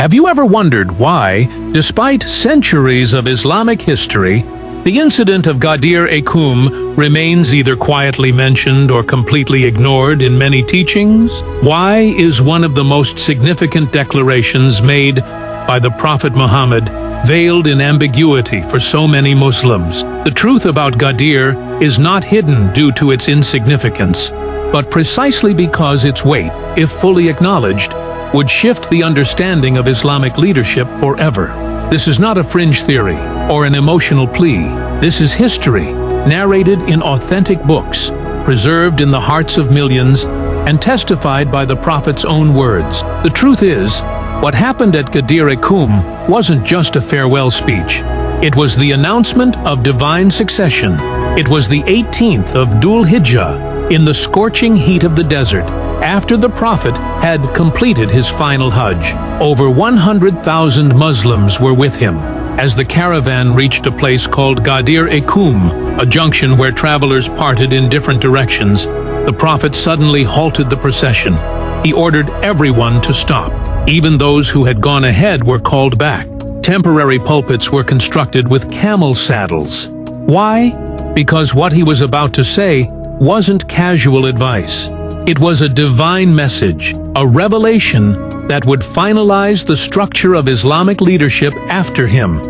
Have you ever wondered why, despite centuries of Islamic history, the incident of Ghadeer-e-Khum remains either quietly mentioned or completely ignored in many teachings? Why is one of the most significant declarations made by the Prophet Muhammad veiled in ambiguity for so many Muslims? The truth about Ghadir is not hidden due to its insignificance, but precisely because its weight, if fully acknowledged, would shift the understanding of Islamic leadership forever. This is not a fringe theory or an emotional plea. This is history, narrated in authentic books, preserved in the hearts of millions, and testified by the Prophet's own words. The truth is, what happened at Ghadeer-e-Khum wasn't just a farewell speech. It was the announcement of divine succession. It was the 18th of Dhul Hijjah, in the scorching heat of the desert, after the Prophet had completed his final Hajj. Over 100,000 Muslims were with him. As the caravan reached a place called Ghadeer-e-Khum, a junction where travelers parted in different directions, the Prophet suddenly halted the procession. He ordered everyone to stop. Even those who had gone ahead were called back. Temporary pulpits were constructed with camel saddles. Why? Because what he was about to say wasn't casual advice. It was a divine message, a revelation that would finalize the structure of Islamic leadership after him.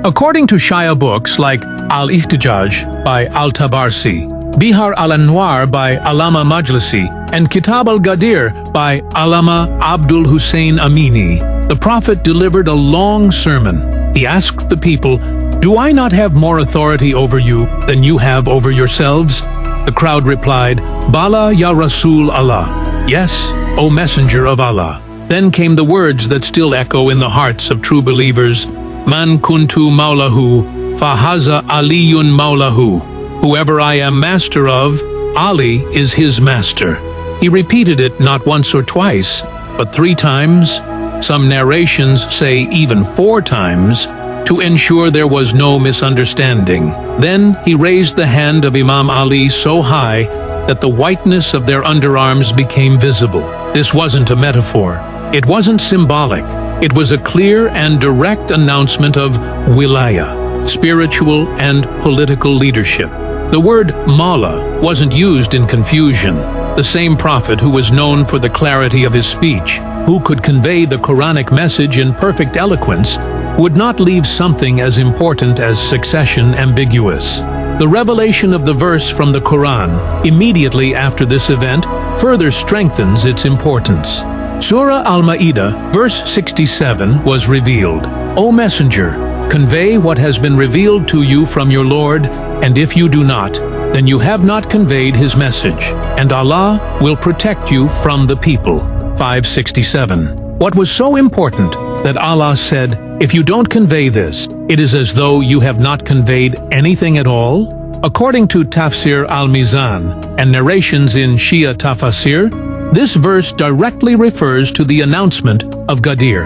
According to Shia books like Al-Ihtijaj by al-Tabarsi, Bihar al-Anwar by Allama Amini, and Kitab al-Ghadir by Allama Abdul Hussein Amini, the Prophet delivered a long sermon. He asked the people, "Do I not have more authority over you than you have over yourselves?" The crowd replied, "Bala ya Rasul Allah." Yes, O Messenger of Allah. Then came the words that still echo in the hearts of true believers, "Man kuntu Mawlahu, fa haza Aliyyun Mawlahu." Whoever I am master of, Ali is his master. He repeated it not once or twice, but 3 times. Some narrations say even 4 times, to ensure there was no misunderstanding. Then he raised the hand of Imam Ali so high that the whiteness of their underarms became visible. This wasn't a metaphor. It wasn't symbolic. It was a clear and direct announcement of Wilayah, spiritual and political leadership. The word Mawla wasn't used in confusion. The same prophet who was known for the clarity of his speech, who could convey the Quranic message in perfect eloquence, would not leave something as important as succession ambiguous. The revelation of the verse from the Quran, immediately after this event, further strengthens its importance. Surah Al-Ma'idah, verse 67, was revealed. O Messenger, convey what has been revealed to you from your Lord, and if you do not, then you have not conveyed his message, and Allah will protect you from the people. 567. What was so important that Allah said, if you don't convey this, it is as though you have not conveyed anything at all? According to Tafsir al-Mizan and narrations in Shia Tafasir, this verse directly refers to the announcement of Ghadir.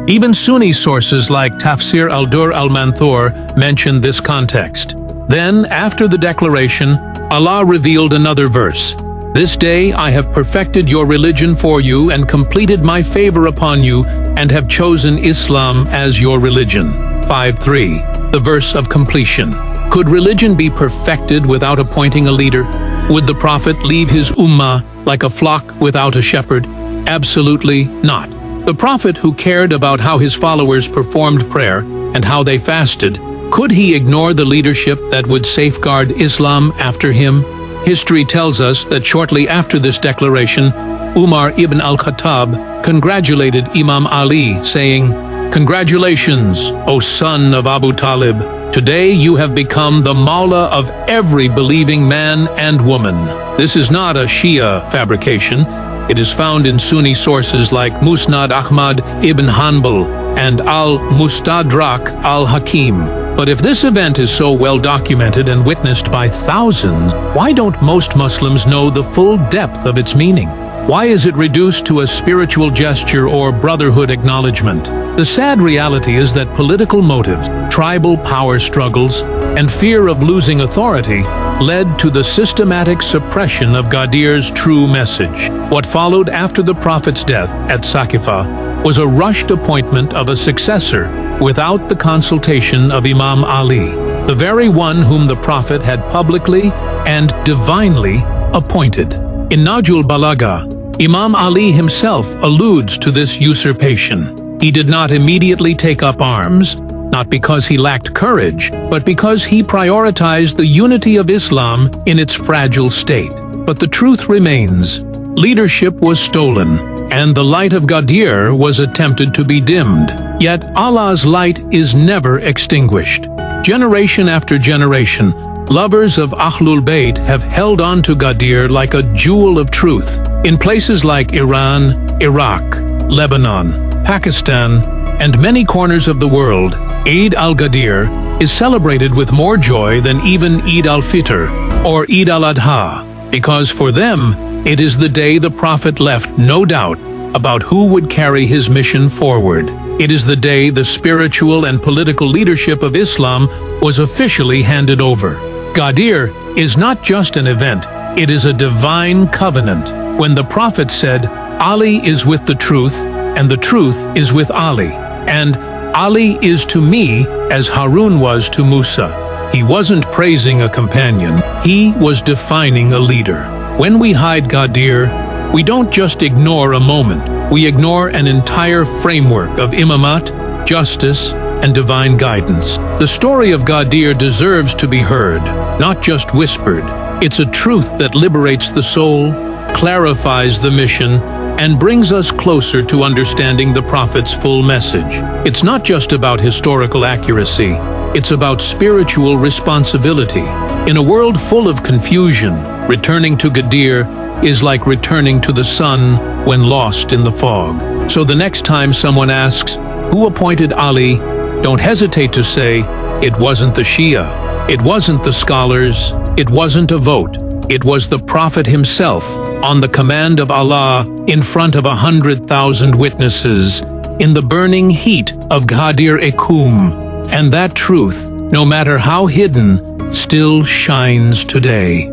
Even Sunni sources like Tafsir al-Dur al-Manthur mention this context. Then, after the declaration, Allah revealed another verse. This day I have perfected your religion for you and completed my favor upon you and have chosen Islam as your religion. 5:3. The verse of completion. Could religion be perfected without appointing a leader? Would the Prophet leave his ummah like a flock without a shepherd? Absolutely not. The Prophet, who cared about how his followers performed prayer and how they fasted, could he ignore the leadership that would safeguard Islam after him? History tells us that shortly after this declaration, Umar ibn al-Khattab congratulated Imam Ali, saying, "Congratulations, O son of Abu Talib. Today you have become the Mawla of every believing man and woman." This is not a Shia fabrication. It is found in Sunni sources like Musnad Ahmad ibn Hanbal and al-Mustadrak al-Hakim. But if this event is so well documented and witnessed by thousands, why don't most Muslims know the full depth of its meaning? Why is it reduced to a spiritual gesture or brotherhood acknowledgement? The sad reality is that political motives, tribal power struggles, and fear of losing authority led to the systematic suppression of Ghadir's true message. What followed after the Prophet's death at Saqifa was a rushed appointment of a successor without the consultation of Imam Ali, the very one whom the Prophet had publicly and divinely appointed. In Nahjul Balagha, Imam Ali himself alludes to this usurpation. He did not immediately take up arms, not because he lacked courage, but because he prioritized the unity of Islam in its fragile state. But the truth remains. Leadership was stolen, and the light of Ghadir was attempted to be dimmed. Yet Allah's light is never extinguished. Generation after generation, lovers of Ahlul Bayt have held on to Ghadir like a jewel of truth. In places like Iran, Iraq, Lebanon, Pakistan, and many corners of the world, Eid al-Ghadir is celebrated with more joy than even Eid al-Fitr or Eid al-Adha, because for them, it is the day the Prophet left no doubt about who would carry his mission forward. It is the day the spiritual and political leadership of Islam was officially handed over. Ghadir is not just an event, it is a divine covenant. When the Prophet said, Ali is with the truth, and the truth is with Ali, and Ali is to me as Harun was to Musa. He wasn't praising a companion, he was defining a leader. When we hide Ghadir, we don't just ignore a moment, we ignore an entire framework of imamat, justice, and divine guidance. The story of Ghadir deserves to be heard, not just whispered. It's a truth that liberates the soul, clarifies the mission, and brings us closer to understanding the Prophet's full message. It's not just about historical accuracy, it's about spiritual responsibility. In a world full of confusion, returning to Ghadir is like returning to the sun when lost in the fog. So the next time someone asks, who appointed Ali, don't hesitate to say, it wasn't the Shia, it wasn't the scholars, it wasn't a vote. It was the Prophet himself, on the command of Allah, in front of 100,000 witnesses, in the burning heat of Ghadeer-e-Khum. And that truth, no matter how hidden, still shines today.